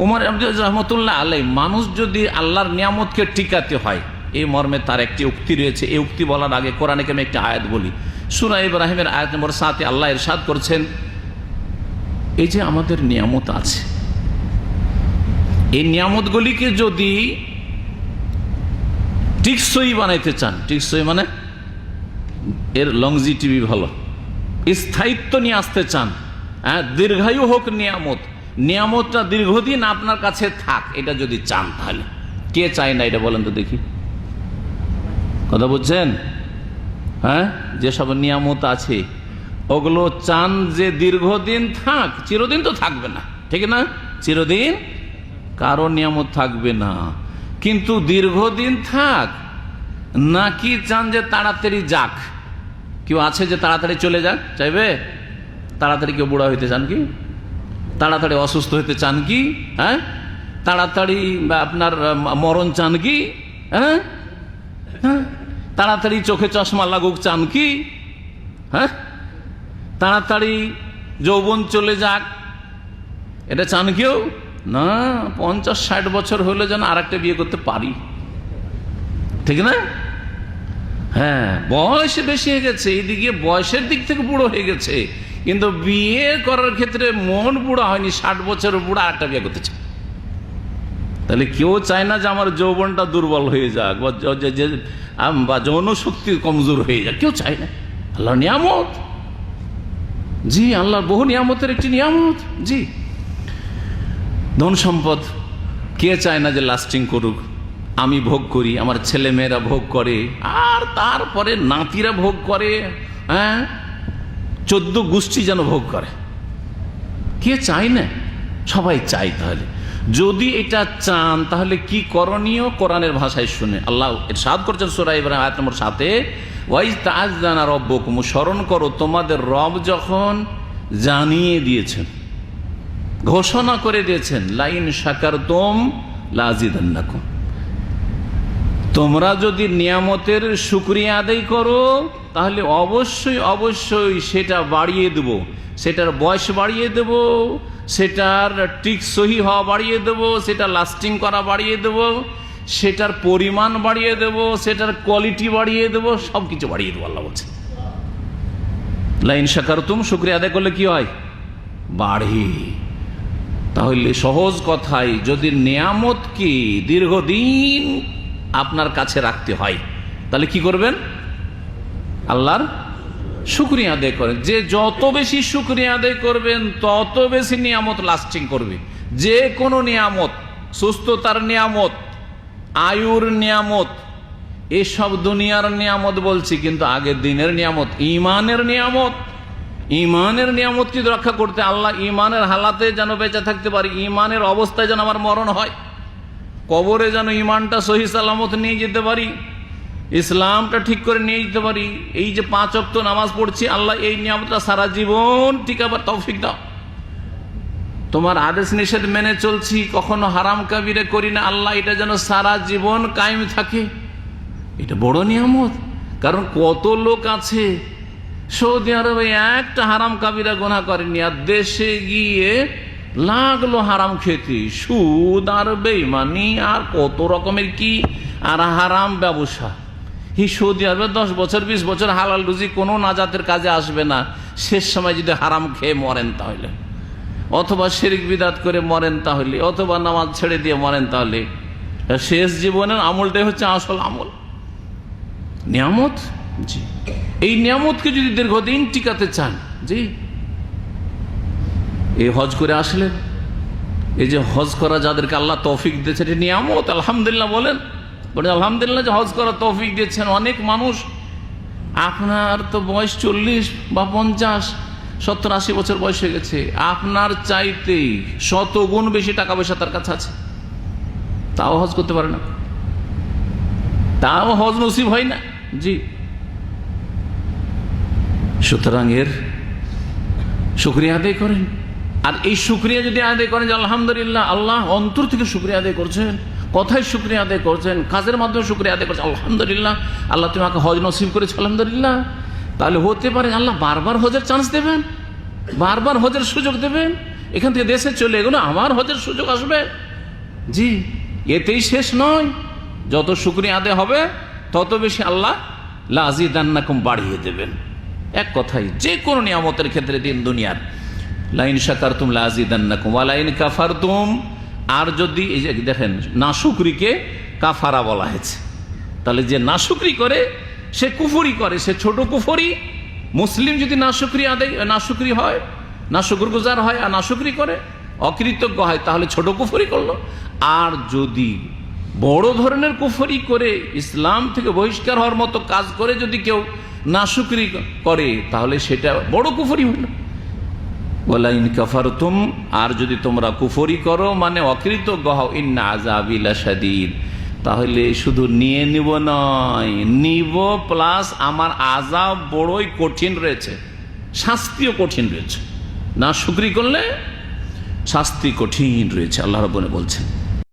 উমর রহমতুল্লাহ আলাই, মানুষ যদি আল্লাহর নিয়ামতকে টিকাতে হয়, এই মর্মে তার একটি উক্তি রয়েছে। এই উক্তি বলার আগে কোরআনে আমি একটা আয়াত বলি। সূরা ইব্রাহিমের আয়াত নম্বর 7 আল্লাহ ইরশাদ করছেন, এই যে আমাদের নিয়ামত আছে, এই নিয়ামতগুলিকে যদি টিকসই বানাইতে চান, টিকসই মানে এর লংজিটিভি ভালো, স্থায়িত্ব নিয়ে আসতে চান, দীর্ঘায়ু হোক নিয়ামত, নিয়ামতটা দীর্ঘদিন আপনার কাছে থাক, এটা যদি চান, তাহলে কে চায় না এটা বলেন তো দেখি? কথা বুঝছেন? হ্যাঁ, যেসব নিয়ামত আছে ওগুলো চান যে দীর্ঘদিন থাক, চিরদিন তো থাকবে না, ঠিক না? চিরদিন কারো নিয়ামত থাকবে না, কিন্তু দীর্ঘদিন থাক, নাকি চান যে তাড়াতাড়ি যাক? কেউ আছে যে তাড়াতাড়ি চলে যাক চাইবে? তাড়াতাড়ি কেউ বুড়া হইতে চান কি? তাড়াতাড়ি অসুস্থ হইতে চান কি? হ্যাঁ, তাড়াতাড়ি আপনার মরণ চান কি? হ্যাঁ, তাড়াতাড়ি চোখে চশমা লাগুক চান কি? হ্যাঁ, তাড়াতাড়ি যৌবন চলে যাক এটা চান কেউ? না, 50-60 বছর হলে যেন আর একটা বিয়ে করতে পারি, ঠিক না? হ্যাঁ, বয়স বেশি হয়ে গেছে, এইদিকে বয়সের দিক থেকে বুড়ো হয়ে গেছে, কিন্তু বিয়ে করার ক্ষেত্রে মন বুড়া হয়নি, 60 বছরের বুড়া আর একটা বিয়ে করতে চায়। তাহলে কেউ চায় না যে আমার যৌবনটা দুর্বল হয়ে যাক বা যৌন শক্তি কমজোর হয়ে যাক, কেউ চায় না। আল্লাহর নিয়ামত, জি, আল্লাহর বহু নিয়ামতের একটি নিয়ামত। জি, ধন সম্পদ কে চায় না যে লাস্টিং করুক? আমি ভোগ করি, আমার ছেলে মেয়েরা ভোগ করে, আর তারপরে নাতিরা ভোগ করে, হ্যাঁ, 14 গোষ্ঠী যেন ভোগ করে। কে চায় না? সবাই চায়। তাহলে যদি এটা চান তাহলে কি করণীয়? কোরআনের ভাষায় শুনে আল্লাহ ইরশাদ করছেন সূরা ইব্রাহিম আয়াত নম্বর 7, ওয়াইজ তাআযানা রাব্বুকুম, স্মরণ করো তোমাদের রব যখন জানিয়ে দিয়েছেন, ঘোষণা করে দিয়েছেন, লাইন শাকারতুম লাযিদান্নাকুম, তোমরা যদি নিয়ামতের শুকরিয়া আদায় করো তাহলে অবশ্যই অবশ্যই সেটা বাড়িয়ে দেব, সেটার বয়স বাড়িয়ে দেব, সেটার টিকসই হওয়া বাড়িয়ে দেব, সেটা লাস্টিং করা বাড়িয়ে দেব, সেটার পরিমাণ বাড়িয়ে দেব, সেটার কোয়ালিটি বাড়িয়ে দেব, সব কিছু বাড়িয়ে দেবো। আল্লাহ বলছে লাইন শাকারতুম, শুকরিয়া আদায় করলে কি হয়? বাড়ে। তাহলে সহজ কথায়, যদি নিয়ামতকে দীর্ঘদিন আপনার কাছে রাখতে হয় তাহলে কি করবেন? আল্লাহর শুকরিয়া আদায় করেন। যে যত বেশি শুকরিয়া আদায় করবেন তত বেশি নিয়ামত লাস্টিং করবে। যে কোনো নিয়ামত, সুস্থতার নিয়ামত, আয়ুর নিয়ামত, এসব দুনিয়ার নিয়ামত বলছি, কিন্তু আগের দিনের নিয়ামত, ইমানের নিয়ামত, ইমানের নিয়ামত যদি রক্ষা করতে, আল্লাহ ইমানের হালাতে যেন বেঁচে থাকতে পারি, ইমানের অবস্থায় যেন আমার মরণ হয়, কবরে যেন ইমানটা সহি সালামত নিয়ে যেতে পারি, ইসলামটা ঠিক করে নিয়ে যেতে পারি, এই যে 5 ওয়াক্ত নামাজ পড়ছি, আল্লাহ এই নিয়ামতটা সারা জীবন ঠিক আবার তৌফিক দাও। তোমার আদেশ নিষেধ মেনে চলছি, কখনো হারাম কাবিরে করি না, আল্লাহ এটা যেন সারা জীবন কায়েম থাকে। এটা বড় নিয়ামত। কারণ কত লোক আছে সৌদি আরবে একটা হারাম কাবিরা গুনাহ করেনি, আর দেশে গিয়ে লাগলো হারাম খেতে, সুদ আর বেঈমানি আর কত রকমের কি আর হারাম ব্যবসা। এই সৌদি আরবে 10 বছর 20 বছর হালাল রুজি কোনো নাজাতের কাজে আসবে না, শেষ সময় যদি হারাম খেয়ে মরেন তাহলে, অথবা শিরক বিদআত করে মরেন তাহলে, অথবা নামাজ ছেড়ে দিয়ে মরেন তাহলে, শেষ জীবনের আমলটাই হচ্ছে আসল আমল, নিয়ামত। জি, এই নিয়ামতকে যদি দীর্ঘদিন টিকাতে চান, জি, এই হজ করে আসলেন, এই যে হজ করা যাদেরকে আল্লাহ তৌফিক দিয়েছে এটা নিয়ামত, আলহামদুলিল্লাহ বলেন, বলে আলহামদুলিল্লাহ যে হজ করা তৌফিক দিয়েছেন। অনেক মানুষ, আপনার তো বয়স 40 বা 50, 70, 80 বছর বয়স হয়ে গেছে, আপনার চাইতে 100 গুণ বেশি টাকা পয়সা তার কাছে আছে, তাও হজ করতে পারে না, তাও হজ নসিব হয় না। জি, সুতরাং এর শুকরিয়া আদায় করেন। আর এই শুকরিয়া যদি আদায় করেন যে আলহামদুলিল্লাহ, আল্লাহ অন্তর থেকে শুকরিয়া আদায় করছেন, কথায় শুকরিয়া আদায় করছেন, কাজের মাধ্যমে শুকরিয়া আদায় করছেন, আলহামদুলিল্লাহ আল্লাহ তুমি আমাকে হজ নসিব করেছো, আলহামদুলিল্লাহ, তাহলে হতে পারে আল্লাহ বারবার হজের চান্স দেবেন, বারবার হজের সুযোগ দেবেন। এখান থেকে দেশে চলে গেলো, আমার হজের সুযোগ আসবে। জি, এতেই শেষ নয়, যত শুকরিয়া আদায় হবে তত বেশি আল্লাহ লাযিদান্নাকুম বাড়িয়ে দেবেন। এক কথাই যে কোনো নিয়ামতের ক্ষেত্রে দিন দুনিয়ার, লাইন শাকারতুম লাযিদান্নাকুম ওয়া লাইন কাফারতুম, আর যদি এই যে দেখেন নাশুকরিকে কাফারা বলা হয়েছে, তাহলে যে নাশুকরি করে সে কুফরি করে, সে ছোট কুফরি। মুসলিম যদি নাশুকরি হয়, নাশুকরগুজার হয় আর নাশুকরি করে, অকৃতজ্ঞ হয়, তাহলে ছোট কুফরি করলো। আর যদি বড় ধরনের কুফরি করে ইসলাম থেকে বহিষ্কার হওয়ার মতো কাজ করে যদি কেউ নাশুকরি করে, তাহলে সেটা বড় কুফরি হলো। ওয়ালাইন কাফারতুম, আর যদি তোমরা কুফরি করো মানে অকৃতজ্ঞ হও, ইন্না আযাবি লাশাদীদ, তাহলে শুধু নিয়ে নিব নয়, নিব প্লাস আমার আযাব বড়ই কঠিন রয়েছে, শাস্তিও কঠিন রয়েছে। না শুকরি করলে শাস্তি কঠিন রয়েছে, আল্লাহ রাব্বুল বলছেন।